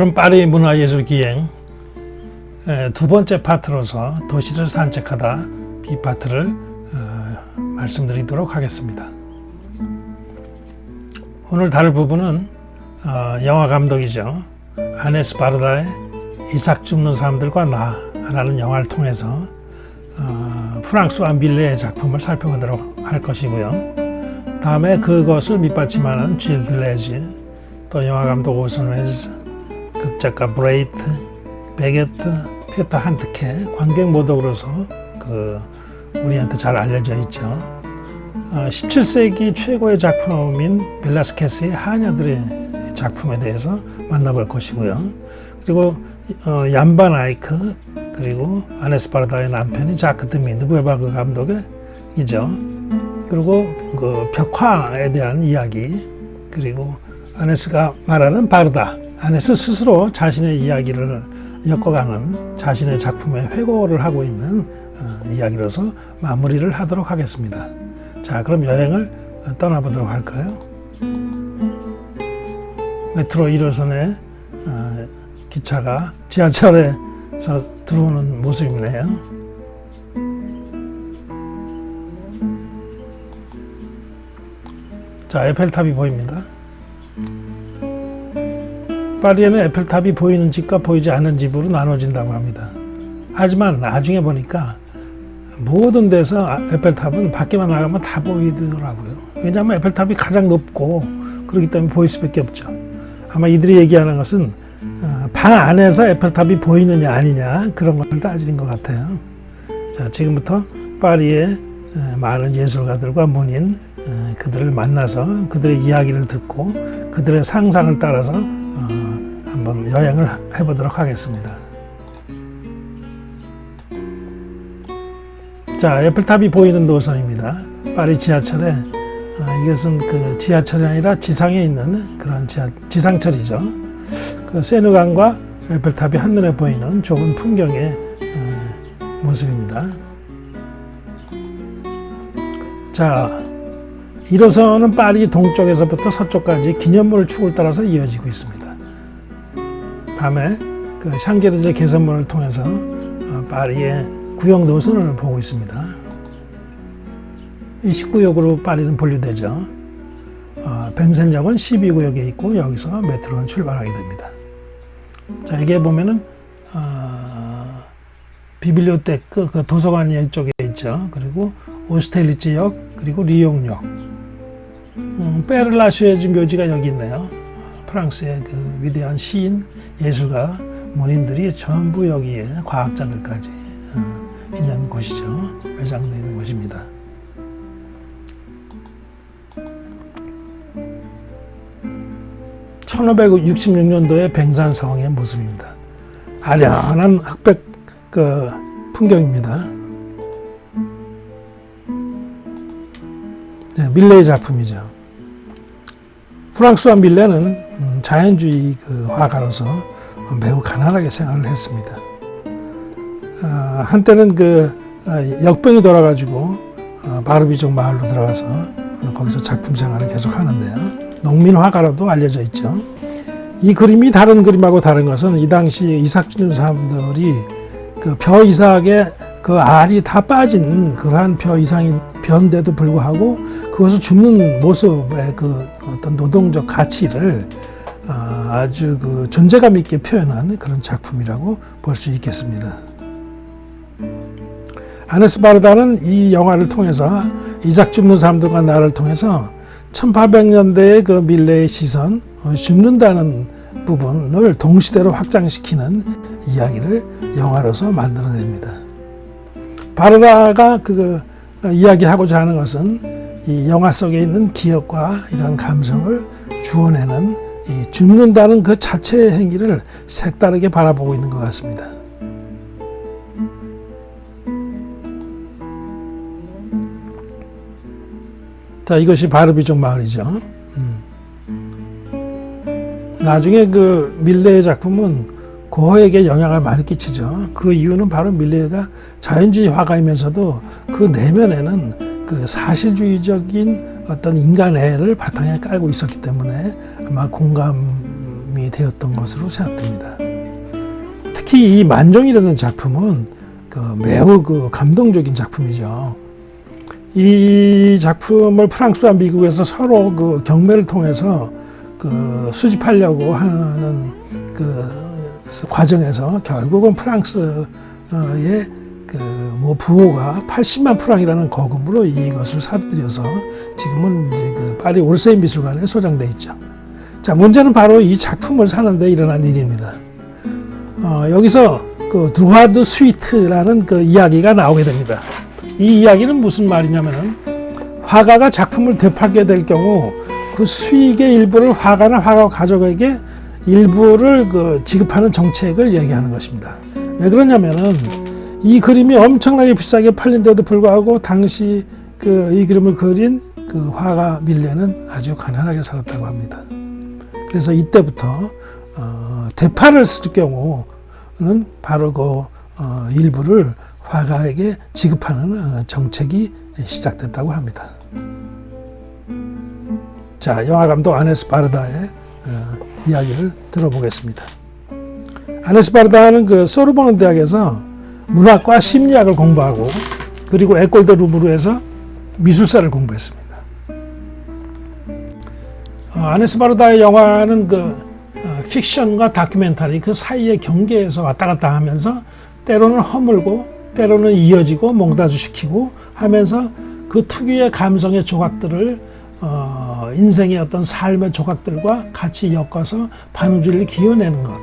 그럼 파리 문화예술기행 두 번째 파트로서 도시를 산책하다 이 파트를 말씀드리도록 하겠습니다. 오늘 다룰 부분은 영화 감독이죠. 아네스 바르다의 이삭 줍는 사람들과 나라는 영화를 통해서 프랑스와 밀레의 작품을 살펴보도록 할 것이고요. 다음에 그것을 밑받침하는 질 들레지, 또 영화 감독 오슨 웨즈, 극작가 브레이트, 베게트, 피터 한트케, 관객 모독으로서 우리한테 잘 알려져 있죠. 17세기 최고의 작품인 벨라스케스의 하녀들의 작품에 대해서 만나볼 것이고요. 그리고 얀반 아이크, 그리고 아네스 바르다의 남편이 자크 드미 누베바그 감독이죠. 그리고 그 벽화에 대한 이야기, 그리고 아네스가 말하는 바르다, 아네스 스스로 자신의 이야기를 엮어가는 자신의 작품에 회고를 하고 있는 이야기로서 마무리를 하도록 하겠습니다. 자, 그럼 여행을 떠나보도록 할까요? 메트로 1호선의 기차가 지하철에서 들어오는 모습이네요. 자, 에펠탑이 보입니다. 파리에는 에펠탑이 보이는 집과 보이지 않는 집으로 나눠진다고 합니다. 하지만 나중에 보니까 모든 데서 에펠탑은 밖에만 나가면 다 보이더라고요. 왜냐하면 에펠탑이 가장 높고 그렇기 때문에 보일 수밖에 없죠. 아마 이들이 얘기하는 것은 방 안에서 에펠탑이 보이느냐 아니냐 그런 걸 따지는 것 같아요. 자, 지금부터 파리의 많은 예술가들과 문인 그들을 만나서 그들의 이야기를 듣고 그들의 상상을 따라서 한번 여행을 해보도록 하겠습니다. 자, 에펠탑이 보이는 노선입니다. 파리 지하철에 이것은 그 지하철이 아니라 지상에 있는 그런 지상철이죠. 그 세느강과 에펠탑이 한눈에 보이는 좋은 풍경의 모습입니다. 자, 1호선은 파리 동쪽에서부터 서쪽까지 기념물 축을 따라서 이어지고 있습니다. 밤에 그 샹젤리제 개선문을 통해서 파리의 구역 노선을 보고 있습니다. 이 19구역으로 파리는 분류되죠. 뱅센역은 12구역에 있고 여기서 메트로는 출발하게 됩니다. 자, 여기에 보면은 비빌리오테크 그 도서관이 이쪽에 있죠. 그리고 오스텔리츠역, 그리고 리옹역, 페르라슈에즈 묘지가 여기 있네요. 프랑스의 그 위대한 시인, 예술가, 문인들이 전부 여기에 과학자들까지 있는 곳이죠. 매장되어 있는 곳입니다. (1566년도에) 뱅산성의 모습입니다. 아련한 흑백 그 풍경입니다. 네, 밀레의 작품이죠. 프랑스와 밀레는 자연주의 그 화가로서 매우 가난하게 생활을 했습니다. 한때는 그 역병이 돌아가지고 바르비족 마을로 들어가서 거기서 작품 생활을 계속 하는데요. 농민 화가로도 알려져 있죠. 이 그림이 다른 그림하고 다른 것은 이 당시 이삭 줍는 사람들이 그 벼 이삭에 그 알이 다 빠진 그러한 벼 이상이 벼인데도 불구하고 그것을 줍는 모습의 그 어떤 노동적 가치를 아주 그 존재감 있게 표현한 그런 작품이라고 볼 수 있겠습니다. 아네스 바르다는 이 영화를 통해서 이삭 줍는 사람들과 나를 통해서 1800년대의 그 밀레의 시선, 줍는다는 부분을 동시대로 확장시키는 이야기를 영화로서 만들어냅니다. 바르다가 이야기하고자 하는 것은 이 영화 속에 있는 기억과 이런 감성을 주워내는 이 줍는다는 그 자체의 행위를 색다르게 바라보고 있는 것 같습니다. 자, 이것이 바르비족 마을이죠. 나중에 그 밀레의 작품은 고흐에게 영향을 많이 끼치죠. 그 이유는 바로 밀레가 자연주의 화가이면서도 그 내면에는 그 사실주의적인 어떤 인간애를 바탕에 깔고 있었기 때문에 아마 공감이 작품이 되었던 것으로 생각됩니다. 특히 이 만종이라는 작품은 매우 감동적인 작품이죠. 이 작품을 프랑스와 미국에서 서로 경매를 통해서 수집하려고 하는 과정에서 결국은 프랑스의 부호가 80만 프랑이라는 거금으로 이것을 사들여서 지금은 이제 파리 오르세이 미술관에 소장돼 있죠. 자, 문제는 바로 이 작품을 사는데 일어난 일입니다. 여기서 드루아드 스위트라는 이야기가 나오게 됩니다. 이 이야기는 무슨 말이냐면은 화가가 작품을 되팔게 될 경우 그 수익의 일부를 화가나 화가 가족에게 일부를 지급하는 정책을 얘기하는 것입니다. 왜 그러냐면은 이 그림이 엄청나게 비싸게 팔린데도 불구하고 당시 이 그림을 그린 화가 밀레는 아주 가난하게 살았다고 합니다. 그래서 이때부터 되팔을 쓸 경우는 바로 일부를 화가에게 지급하는 정책이 시작됐다고 합니다. 자, 영화감독 아네스 바르다의 이야기를 들어보겠습니다. 아네스 바르다는 소르보는 대학에서 문학과 심리학을 공부하고 그리고 에콜 데 루브르에서 미술사를 공부했습니다. 아네스 바르다의 영화는 픽션과 다큐멘터리 그 사이의 경계에서 왔다 갔다 하면서 때로는 허물고 때로는 이어지고 몽다주시키고 하면서 그 특유의 감성의 조각들을 인생의 어떤 삶의 조각들과 같이 엮어서 바느질을 기어내는 것,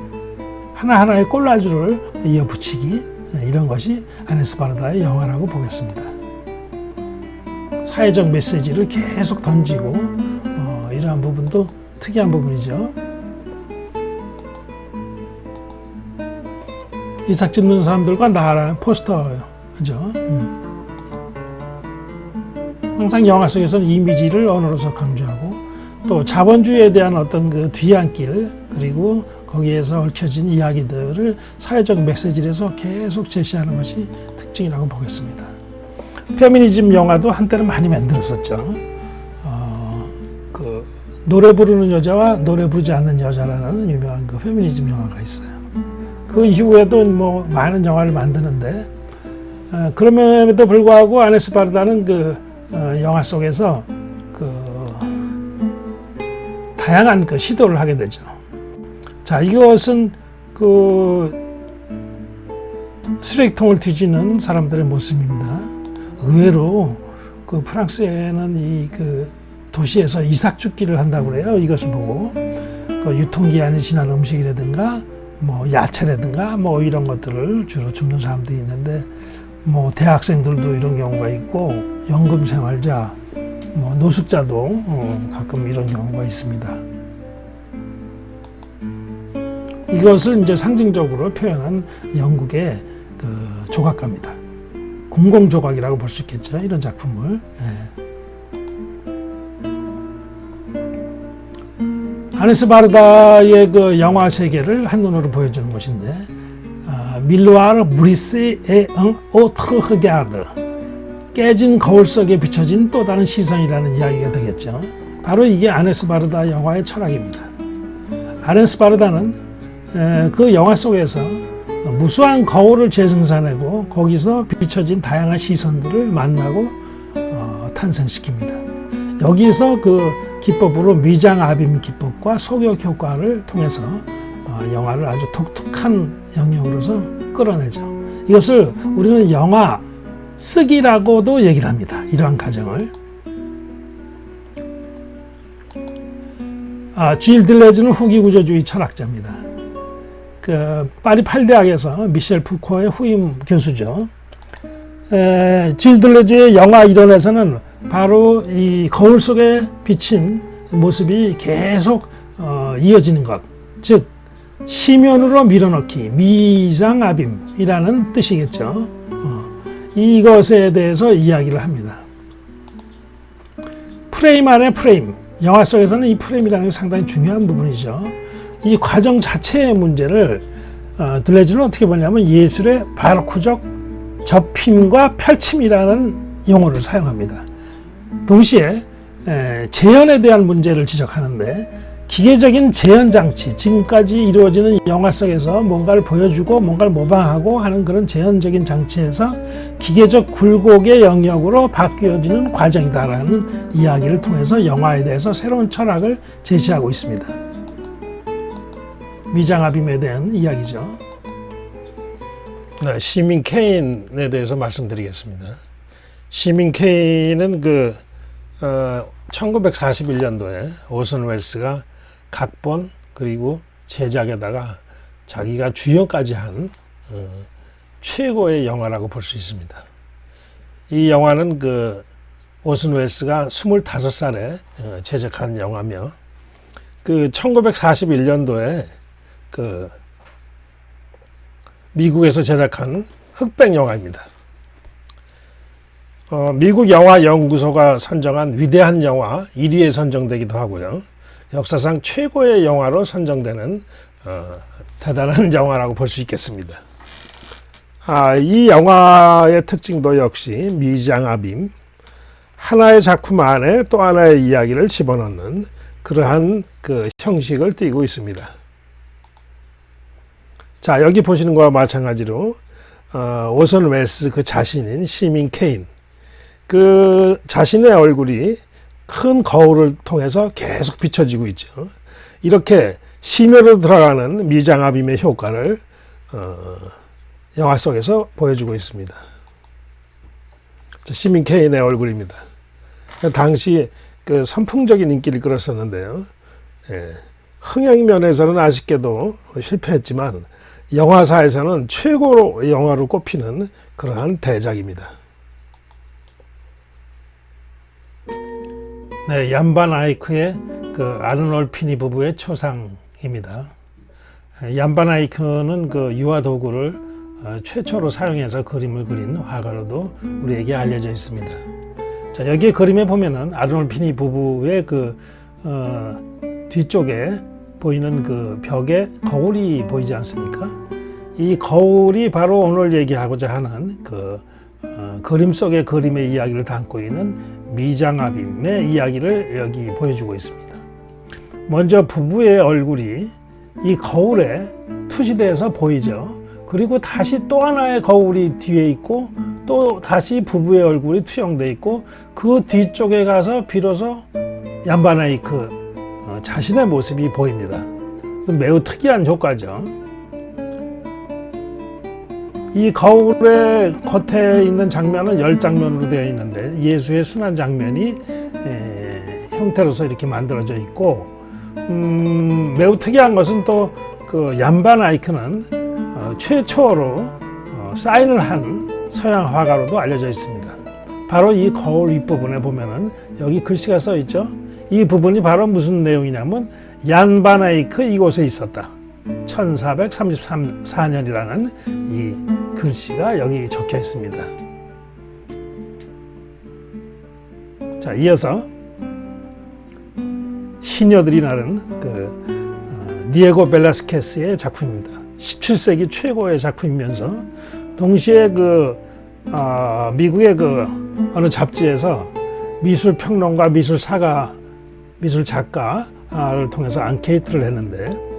하나하나의 콜라주를 이어붙이기, 이런 것이 아네스 바르다의 영화라고 보겠습니다. 사회적 메시지를 계속 던지고 이러한 부분도 특이한 부분이죠. 이삭 찍는 사람들과 나라는 포스터죠. 항상 영화 속에서는 이미지를 언어로서 강조하고 또 자본주의에 대한 어떤 뒤안길 그리고 거기에서 얽혀진 이야기들을 사회적 메시지에서 계속 제시하는 것이 특징이라고 보겠습니다. 페미니즘 영화도 한때는 많이 만들었었죠. 노래 부르는 여자와 노래 부르지 않는 여자라는 유명한 페미니즘 영화가 있어요. 그 이후에도 많은 영화를 만드는데 그럼에도 불구하고 아네스 바르다는 영화 속에서 다양한 시도를 하게 되죠. 자, 이것은 쓰레기통을 뒤지는 사람들의 모습입니다. 의외로 프랑스에는 이 도시에서 이삭죽기를 한다고 그래요. 이것을 보고 유통기한이 지난 음식이라든가 야채라든가 이런 것들을 주로 줍는 사람들이 있는데 대학생들도 이런 경우가 있고 연금생활자, 노숙자도 가끔 이런 경우가 있습니다. 이것을 이제 상징적으로 표현한 영국의 조각가입니다. 공공조각이라고 볼 수 있겠죠. 이런 작품을. 아네스 바르다의 영화 세계를 한눈으로 보여주는 것인데, 밀로아르 브리스 에 오트르 흐게아드, 깨진 거울 속에 비춰진 또 다른 시선이라는 이야기가 되겠죠. 바로 이게 아네스 바르다 영화의 철학입니다. 아네스 바르다는 그 영화 속에서 무수한 거울을 재생산하고 거기서 비춰진 다양한 시선들을 만나고 탄생시킵니다. 여기서 기법으로 미장 아빔 기법과 속역 효과를 통해서 영화를 아주 독특한 영역으로서 끌어내죠. 이것을 우리는 영화 쓰기라고도 얘기를 합니다. 이러한 과정을. 쥘 들레즈는 후기 구조주의 철학자입니다. 파리 8대학에서 미셸 푸코의 후임 교수죠. 쥘 들레즈의 영화 이론에서는 바로 이 거울 속에 비친 모습이 계속 이어지는 것, 즉 시면으로 밀어넣기, 미장아빔이라는 뜻이겠죠. 이것에 대해서 이야기를 합니다. 프레임 안에 프레임, 영화 속에서는 이 프레임이라는 게 상당히 중요한 부분이죠. 이 과정 자체의 문제를 들레즈는 어떻게 보냐면 예술의 바로크적 접힘과 펼침이라는 용어를 사용합니다. 동시에 재현에 대한 문제를 지적하는데 기계적인 재현 장치, 지금까지 이루어지는 영화 속에서 뭔가를 보여주고 뭔가를 모방하고 하는 그런 재현적인 장치에서 기계적 굴곡의 영역으로 바뀌어지는 과정이다라는 이야기를 통해서 영화에 대해서 새로운 철학을 제시하고 있습니다. 미장압임에 대한 이야기죠. 네, 시민 케인에 대해서 말씀드리겠습니다. 시민 케인은 1941년도에 오슨 웰스가 각본 그리고 제작에다가 자기가 주연까지 한 최고의 영화라고 볼 수 있습니다. 이 영화는 오슨 웰스가 25살에 제작한 영화며 1941년도에 미국에서 제작한 흑백 영화입니다. 미국 영화연구소가 선정한 위대한 영화 1위에 선정되기도 하고요. 역사상 최고의 영화로 선정되는 대단한 영화라고 볼 수 있겠습니다. 이 영화의 특징도 역시 미장압임, 하나의 작품 안에 또 하나의 이야기를 집어넣는 그러한 형식을 띠고 있습니다. 자, 여기 보시는 것과 마찬가지로 오선 웰스 자신인 시민 케인, 자신의 얼굴이 큰 거울을 통해서 계속 비춰지고 있죠. 이렇게 심혈로 들어가는 미장압임의 효과를 영화 속에서 보여주고 있습니다. 시민 케인의 얼굴입니다. 당시 선풍적인 인기를 끌었었는데요. 흥행 면에서는 아쉽게도 실패했지만 영화사에서는 최고로 영화로 꼽히는 그러한 대작입니다. 네, 얀반 아이크의 아르놀 피니 부부의 초상입니다. 얀반 아이크는 유화 도구를 최초로 사용해서 그림을 그린 화가로도 우리에게 알려져 있습니다. 자, 여기 그림에 보면은 아르놀 피니 부부의 뒤쪽에 보이는 벽에 거울이 보이지 않습니까? 이 거울이 바로 오늘 얘기하고자 하는 그림 속의 그림의 이야기를 담고 있는 미장압임의 이야기를 여기 보여주고 있습니다. 먼저 부부의 얼굴이 이 거울에 투시돼서 보이죠. 그리고 다시 또 하나의 거울이 뒤에 있고 또 다시 부부의 얼굴이 투영돼 있고 그 뒤쪽에 가서 비로소 얀반 아이크 자신의 모습이 보입니다. 매우 특이한 효과죠. 이 거울의 겉에 있는 장면은 10장면으로 되어 있는데 예수의 순환 장면이 형태로서 이렇게 만들어져 있고 매우 특이한 것은 또 얀반 아이크는 최초로 사인을 한 서양 화가로도 알려져 있습니다. 바로 이 거울 윗부분에 보면은 여기 글씨가 써 있죠. 이 부분이 바로 무슨 내용이냐면 얀반 아이크 이곳에 있었다. 1434년이라는 이 글씨가 여기 적혀 있습니다. 자, 이어서 시녀들이 나른 니에고 벨라스케스의 작품입니다. 17세기 최고의 작품이면서 동시에 미국의 어느 잡지에서 미술 평론가, 미술 사가, 미술 작가를 통해서 앙케이트를 했는데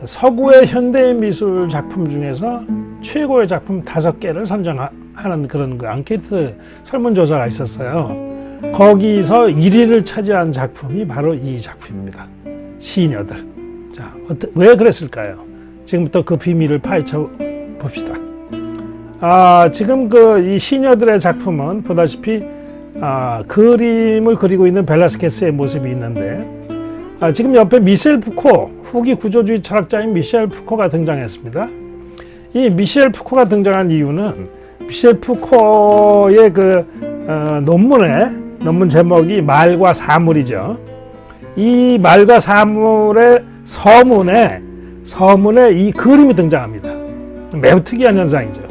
서구의 현대 미술 작품 중에서 최고의 작품 5개를 선정하는 그런 앙케이트 설문조사가 있었어요. 거기서 1위를 차지한 작품이 바로 이 작품입니다. 시녀들. 자, 왜 그랬을까요? 지금부터 그 비밀을 파헤쳐 봅시다. 지금 이 시녀들의 작품은 보다시피 그림을 그리고 있는 벨라스케스의 모습이 있는데 지금 옆에 미셸 푸코, 후기 구조주의 철학자인 미셸 푸코가 등장했습니다. 이 미셸 푸코가 등장한 이유는 미셸 푸코의 논문 제목이 말과 사물이죠. 이 말과 사물의 서문에 이 그림이 등장합니다. 매우 특이한 현상이죠.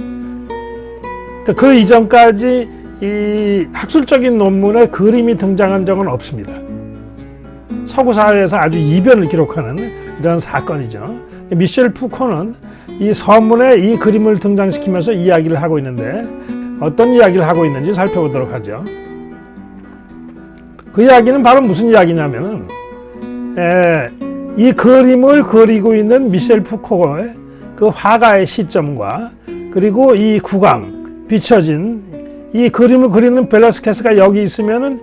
그 이전까지 이 학술적인 논문에 그림이 등장한 적은 없습니다. 서구 사회에서 아주 이변을 기록하는 이런 사건이죠. 미셸 푸코는 이 서문에 이 그림을 등장시키면서 이야기를 하고 있는데 어떤 이야기를 하고 있는지 살펴보도록 하죠. 그 이야기는 바로 무슨 이야기냐면은 이 그림을 그리고 있는 미셸 푸코의 그 화가의 시점과 그리고 이 구강 비춰진 이 그림을 그리는 벨라스케스가 여기 있으면은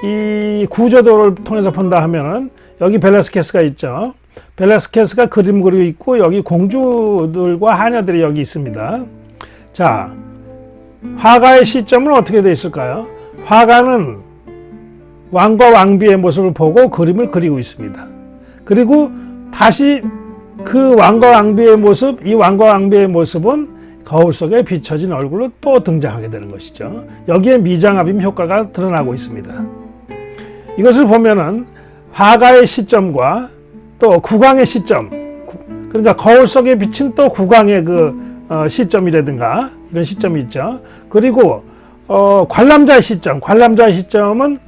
이 구조도를 통해서 본다 하면은 여기 벨라스케스가 있죠. 벨라스케스가 그림 그리고 있고 여기 공주들과 하녀들이 여기 있습니다. 자, 화가의 시점은 어떻게 되어 있을까요? 화가는 왕과 왕비의 모습을 보고 그림을 그리고 있습니다. 그리고 다시 그 왕과 왕비의 모습, 이 왕과 왕비의 모습은 거울 속에 비춰진 얼굴로 또 등장하게 되는 것이죠. 여기에 미장압임 효과가 드러나고 있습니다. 이것을 보면은 화가의 시점과 또 국왕의 시점, 그러니까 거울 속에 비친 또 국왕의 시점이라든가 이런 시점이 있죠. 그리고 관람자의 시점, 관람자의 시점은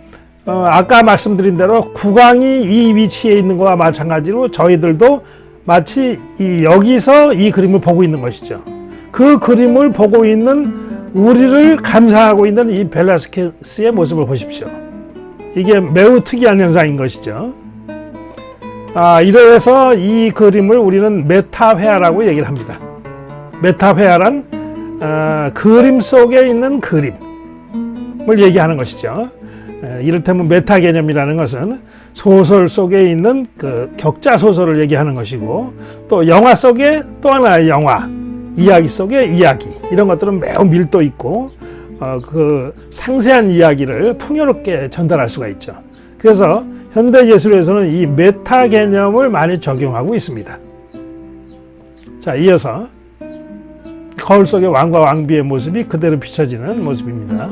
아까 말씀드린 대로 국왕이 이 위치에 있는 것과 마찬가지로 저희들도 마치 여기서 이 그림을 보고 있는 것이죠. 그 그림을 보고 있는 우리를 감상하고 있는 이 벨라스케스의 모습을 보십시오. 이게 매우 특이한 현상인 것이죠. 이래서 이 그림을 우리는 메타회화라고 얘기를 합니다. 메타회화란 그림 속에 있는 그림을 얘기하는 것이죠. 이를테면 메타 개념이라는 것은 소설 속에 있는 그 격자 소설을 얘기하는 것이고, 또 영화 속에 또 하나의 영화, 이야기 속의 이야기, 이런 것들은 매우 밀도 있고 그 상세한 이야기를 풍요롭게 전달할 수가 있죠. 그래서 현대 예술에서는 이 메타 개념을 많이 적용하고 있습니다. 자, 이어서 거울 속의 왕과 왕비의 모습이 그대로 비춰지는 모습입니다.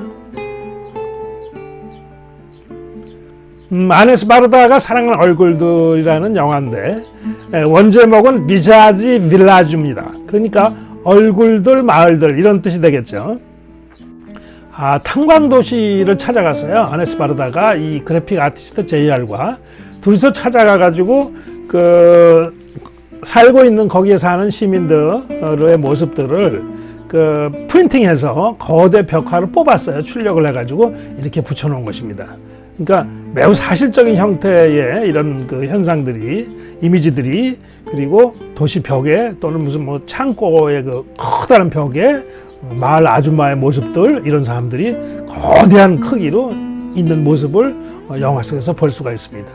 아네스 바르다가 사랑하는 얼굴들이라는 영화인데 원제목은 비자지 빌라주입니다. 그러니까 얼굴들, 마을들 이런 뜻이 되겠죠. 탄광도시를 찾아갔어요. 아네스 바르다가 이 그래픽 아티스트 JR과 둘이서 찾아가가지고 살고 있는 거기에 사는 시민들의 모습들을 프린팅해서 거대 벽화를 뽑았어요. 출력을 해가지고 이렇게 붙여놓은 것입니다. 그러니까 매우 사실적인 형태의 이런 현상들이, 이미지들이, 그리고 도시 벽에 또는 무슨 창고의 커다란 벽에 마을 아줌마의 모습들, 이런 사람들이 거대한 크기로 있는 모습을 영화 속에서 볼 수가 있습니다.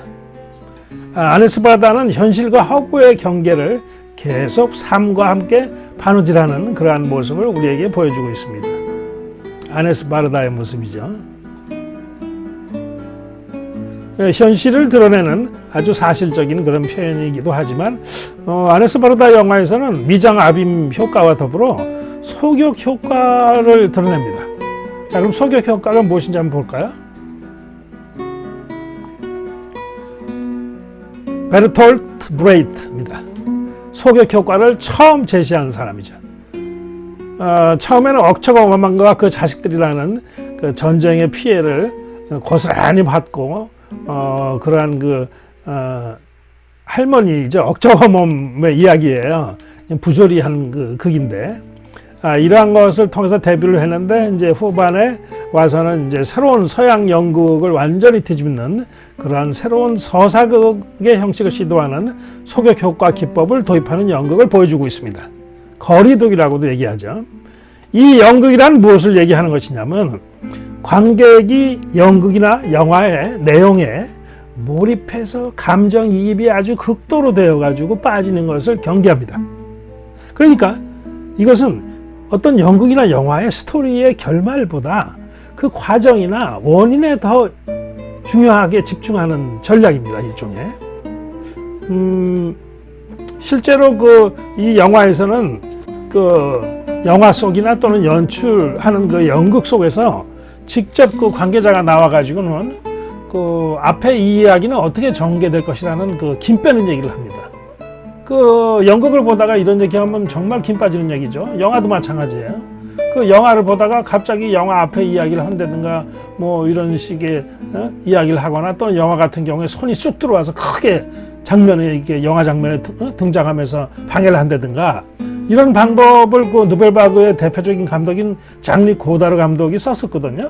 아네스 바르다는 현실과 허구의 경계를 계속 삶과 함께 바느질하는 그러한 모습을 우리에게 보여주고 있습니다. 아네스 바르다의 모습이죠. 현실을 드러내는 아주 사실적인 그런 표현이기도 하지만 아네스 바르다 영화에서는 미장압임 효과와 더불어 소격 효과를 드러냅니다. 자, 그럼 소격 효과가 무엇인지 한번 볼까요? 베르톨트 브레이트입니다. 소격 효과를 처음 제시한 사람이죠. 처음에는 억척어만과 그 자식들이라는 그 전쟁의 피해를 고스란히 받고 그러한 할머니죠. 억척어몸의 이야기예요. 부조리한 극인데, 이러한 것을 통해서 데뷔를 했는데, 이제 후반에 와서는 이제 새로운 서양 연극을 완전히 뒤집는 그러한 새로운 서사극의 형식을 시도하는 소격 효과 기법을 도입하는 연극을 보여주고 있습니다. 거리두기라고도 얘기하죠. 이 연극이란 무엇을 얘기하는 것이냐면, 관객이 연극이나 영화의 내용에 몰입해서 감정이입이 아주 극도로 되어가지고 빠지는 것을 경계합니다. 그러니까 이것은 어떤 연극이나 영화의 스토리의 결말보다 그 과정이나 원인에 더 중요하게 집중하는 전략입니다. 일종의. 실제로 이 영화에서는 영화 속이나 또는 연출하는 연극 속에서 직접 관계자가 나와가지고는 앞에 이 이야기는 어떻게 전개될 것이라는 김 빼는 얘기를 합니다. 연극을 보다가 이런 얘기하면 정말 김 빠지는 얘기죠. 영화도 마찬가지예요. 영화를 보다가 갑자기 영화 앞에 이야기를 한다든가 이런 식의 이야기를 하거나, 또는 영화 같은 경우에 손이 쑥 들어와서 크게 이렇게 영화 장면에 등장하면서 방해를 한다든가, 이런 방법을 누벨바그의 대표적인 감독인 장리 고다르 감독이 썼었거든요.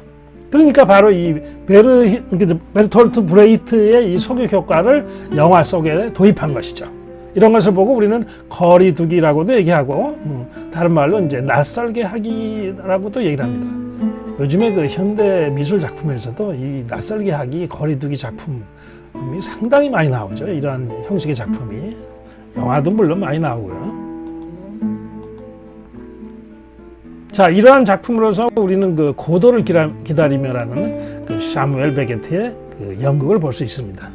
그러니까 바로 이 베르톨트 브레이트의 이 소격 효과를 영화 속에 도입한 것이죠. 이런 것을 보고 우리는 거리두기라고도 얘기하고, 다른 말로 이제 낯설게 하기라고도 얘기를 합니다. 요즘에 그 현대 미술 작품에서도 이 낯설게 하기, 거리두기 작품이 상당히 많이 나오죠. 이러한 형식의 작품이. 영화도 물론 많이 나오고요. 자, 이러한 작품으로서 우리는 그 고도를 기다리며라는 그 샤무엘 베게트의 그 연극을 볼 수 있습니다.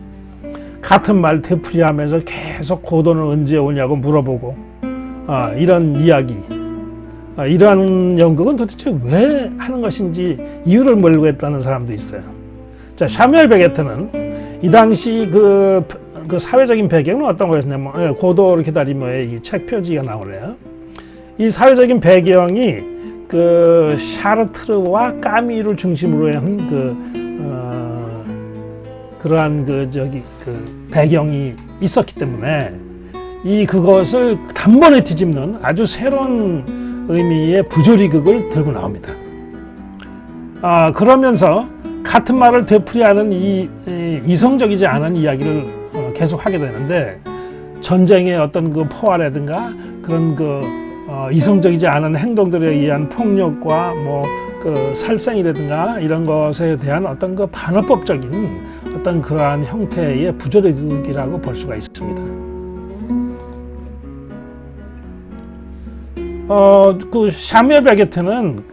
같은 말 되풀이하면서 계속 고도는 언제 오냐고 물어보고, 이런 이야기, 이러한 연극은 도대체 왜 하는 것인지 이유를 모르겠다는 사람도 있어요. 자, 샤무엘 베게트는 이 당시 그 사회적인 배경은 어떤 거였냐면, 고도를 기다리며의 이 책 표지가 나오네요. 이 사회적인 배경이 그 샤르트르와 까미를 중심으로 한 그러한 그 배경이 있었기 때문에 그것을 단번에 뒤집는 아주 새로운 의미의 부조리극을 들고 나옵니다. 그러면서 같은 말을 되풀이하는 이성적이지 않은 이야기를 계속 하게 되는데, 전쟁의 어떤 그 포화라든가 그런 이성적이지 않은 행동들에 의한 폭력과 그 살생이라든가 이런 것에 대한 어떤 그 반어법적인 어떤 그러한 형태의 부조리극이라고 볼 수가 있습니다. 그 샤무엘 베게트는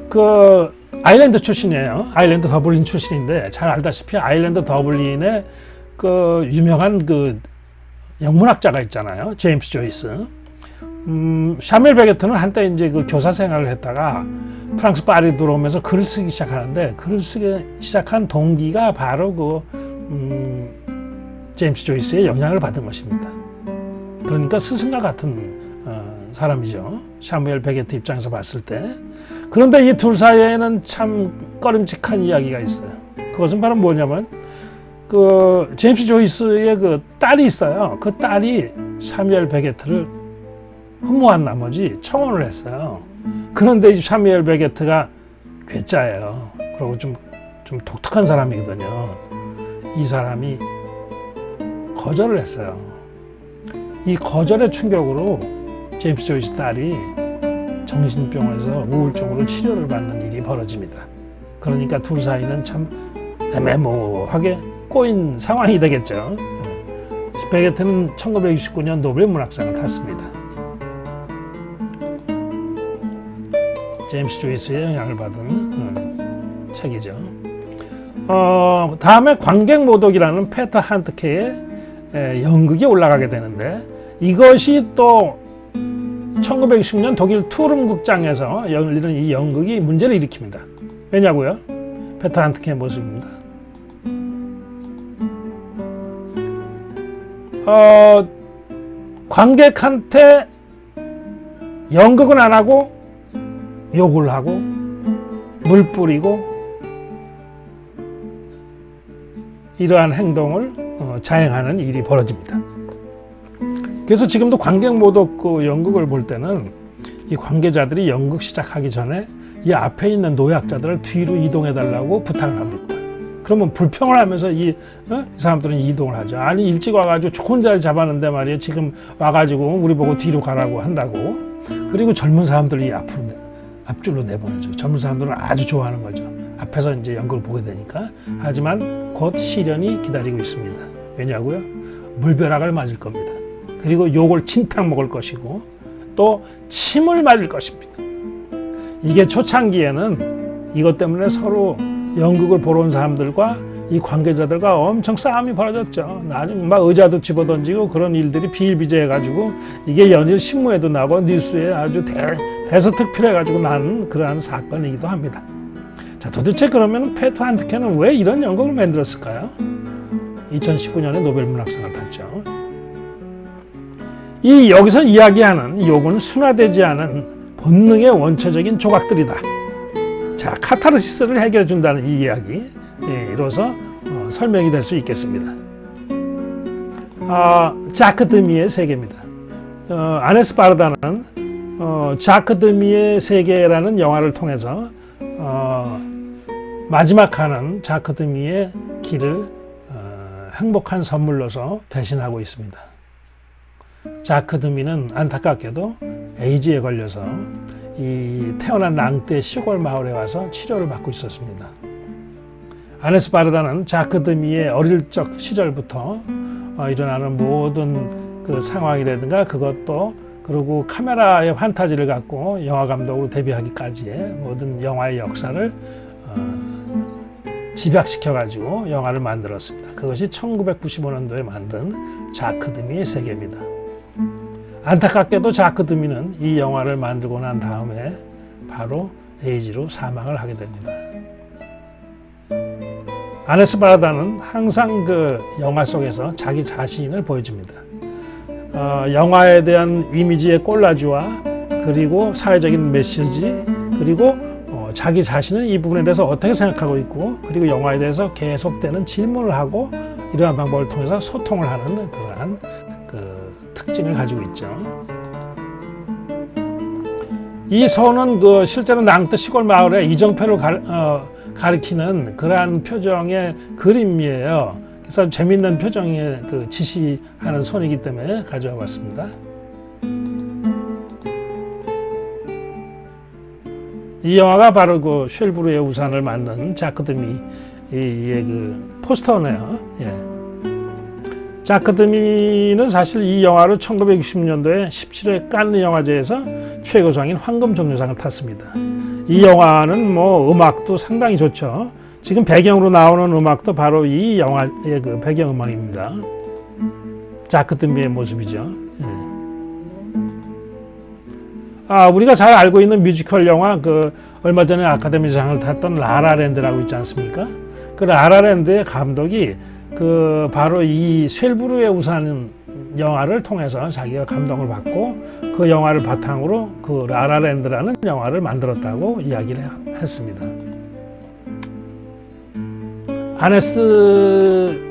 그 아일랜드 출신이에요. 아일랜드 더블린 출신인데, 잘 알다시피 아일랜드 더블린에 그 유명한 그 영문학자가 있잖아요. 제임스 조이스. 샤무엘 베게트는 한때 이제 그 교사 생활을 했다가 프랑스 파리 들어오면서 글을 쓰기 시작하는데, 글을 쓰기 시작한 동기가 바로 제임스 조이스의 영향을 받은 것입니다. 그러니까 스승과 같은 사람이죠. 샤무엘 베게트 입장에서 봤을 때. 그런데 이 둘 사이에는 참 꺼림칙한 이야기가 있어요. 그것은 바로 뭐냐면, 그 제임스 조이스의 그 딸이 있어요. 그 딸이 샤무엘 베게트를 흠모한 나머지 청혼을 했어요. 그런데 이 샤무엘 베게트가 괴짜예요. 그리고 좀 독특한 사람이거든요. 이 사람이 거절을 했어요. 이 거절의 충격으로 제임스 조이스 딸이 정신병원에서 우울증으로 치료를 받는 일이 벌어집니다. 그러니까 둘 사이는 참 애매모호하게 꼬인 상황이 되겠죠. 베게트는 1969년 노벨 문학상을 탔습니다. 제임스 조이스의 영향을 받은 책이죠. 다음에 관객모독이라는 페터 한트케의 연극이 올라가게 되는데, 이것이 또 1960년 독일 투름 극장에서 열리는 이 연극이 문제를 일으킵니다. 왜냐고요? 페터 한트케의 모습입니다. 관객한테 연극은 안 하고 욕을 하고 물 뿌리고 이러한 행동을 자행하는 일이 벌어집니다. 그래서 지금도 관객모독 그 연극을 볼 때는 이 관계자들이 연극 시작하기 전에 이 앞에 있는 노약자들을 뒤로 이동해 달라고 부탁을 합니다. 그러면 불평을 하면서 이 사람들은 이동을 하죠. 아니, 일찍 와가지고 좋은 자리 잡았는데 말이에요. 지금 와가지고 우리 보고 뒤로 가라고 한다고. 그리고 젊은 사람들이 앞줄로 내보내죠. 젊은 사람들은 아주 좋아하는 거죠. 앞에서 이제 연극을 보게 되니까. 하지만 곧 시련이 기다리고 있습니다. 왜냐고요? 물벼락을 맞을 겁니다. 그리고 욕을 진탕 먹을 것이고 또 침을 맞을 것입니다. 이게 초창기에는 이것 때문에 서로 연극을 보러 온 사람들과 이 관계자들과 엄청 싸움이 벌어졌죠. 나중에 막 의자도 집어던지고 그런 일들이 비일비재해가지고 이게 연일 신문에도 나고 뉴스에 아주 대서특필해가지고 난 그러한 사건이기도 합니다. 자, 도대체 그러면 페터 한트케는 왜 이런 연극을 만들었을까요? 2019년에 노벨 문학상을 탔죠. 여기서 이야기하는 욕은 순화되지 않은 본능의 원초적인 조각들이다. 자, 카타르시스를 해결해 준다는 이 이야기로서 설명이 될 수 있겠습니다. 자크 드미의 세계입니다. 아네스 바르다는 자크 드미의 세계라는 영화를 통해서 마지막 칸은 자크 드미의 길을 행복한 선물로서 대신하고 있습니다. 자크 드미는 안타깝게도 에이즈에 걸려서 이 태어난 낭떼 시골 마을에 와서 치료를 받고 있었습니다. 아네스 바르다는 자크 드미의 어릴 적 시절부터 일어나는 모든 그 상황이라든가 그것도 그리고 카메라의 판타지를 갖고 영화 감독으로 데뷔하기까지의 모든 영화의 역사를 집약시켜 가지고 영화를 만들었습니다. 그것이 1995년도에 만든 자크 드미의 세계입니다. 안타깝게도 자크 드미는 이 영화를 만들고 난 다음에 바로 에이즈로 사망을 하게 됩니다. 아네스 바르다는 항상 그 영화 속에서 자기 자신을 보여줍니다. 영화에 대한 이미지의 콜라주와 그리고 사회적인 메시지 그리고 자기 자신은 이 부분에 대해서 어떻게 생각하고 있고 그리고 영화에 대해서 계속되는 질문을 하고 이러한 방법을 통해서 소통을 하는 그러한 그 특징을 가지고 있죠. 이 소는 그 실제로 낭떠 시골 마을의 이정표를 가리키는 그러한 표정의 그림이에요. 그래서 재밌는 표정에 그 지시하는 손이기 때문에 가져와 봤습니다. 이 영화가 바로 그 쉘브르의 우산을 만든 자크 드미의 그 포스터네요. 예. 자크 드미는 사실 이 영화로 1960년도에 17회 칸느 영화제에서 최고상인 황금 종려상을 탔습니다. 이 영화는 뭐 음악도 상당히 좋죠. 지금 배경으로 나오는 음악도 바로 이 영화의 그 배경음악입니다. 자크 드미의 모습이죠. 예. 우리가 잘 알고 있는 뮤지컬 영화 그 얼마 전에 아카데미상을 탔던 라라랜드라고 있지 않습니까? 그 라라랜드의 감독이 그 바로 이 쉘브르의 우산 영화를 통해서 자기가 감동을 받고 그 영화를 바탕으로 그 라라랜드라는 영화를 만들었다고 이야기를 했습니다. 아네스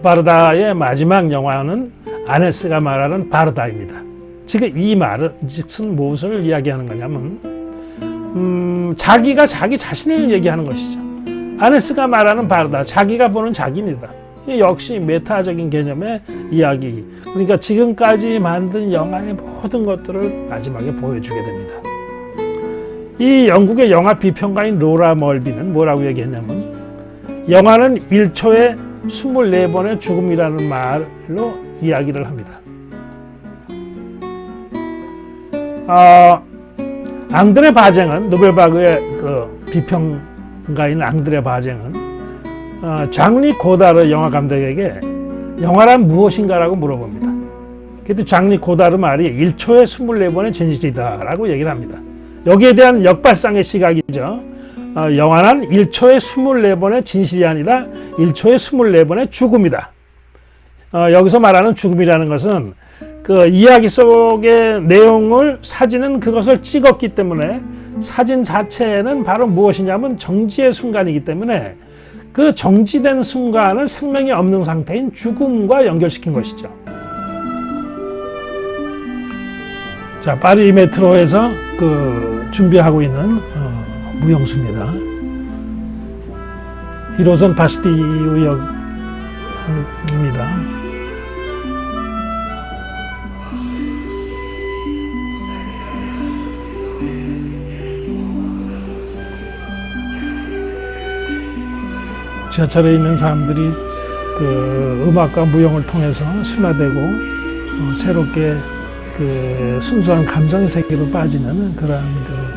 바르다의 마지막 영화는 아네스가 말하는 바르다입니다. 지금 이 말은 즉슨 무엇을 이야기하는 거냐면 자기가 자기 자신을 얘기하는 것이죠. 아네스가 말하는 바르다, 자기가 보는 자기입니다. 역시 메타적인 개념의 이야기. 그러니까 지금까지 만든 영화의 모든 것들을 마지막에 보여주게 됩니다. 이 영국의 영화 비평가인 로라 멀비는 뭐라고 얘기했냐면 영화는 1초에 24번의 죽음이라는 말로 이야기를 합니다. 앙드레 바쟁은 노벨바그의 그 비평가인 앙드레 바쟁은 장리 고다르 영화 감독에게 영화란 무엇인가라고 물어봅니다. 그때 장리 고다르 말이 1초에 24번의 진실이다라고 얘기를 합니다. 여기에 대한 역발상의 시각이죠. 영화는 1초에 24번의 진실이 아니라 1초에 24번의 죽음이다. 여기서 말하는 죽음이라는 것은 그 이야기 속의 내용을 사진은 그것을 찍었기 때문에 사진 자체는 바로 무엇이냐면 정지의 순간이기 때문에 그 정지된 순간을 생명이 없는 상태인 죽음과 연결시킨 것이죠. 자, 파리 메트로에서 그 준비하고 있는 무용수입니다. 1호선 바스티유역입니다. 지하철에 있는 사람들이 그 음악과 무용을 통해서 순화되고 새롭게 그 순수한 감정의 세계로 빠지는 그러한 그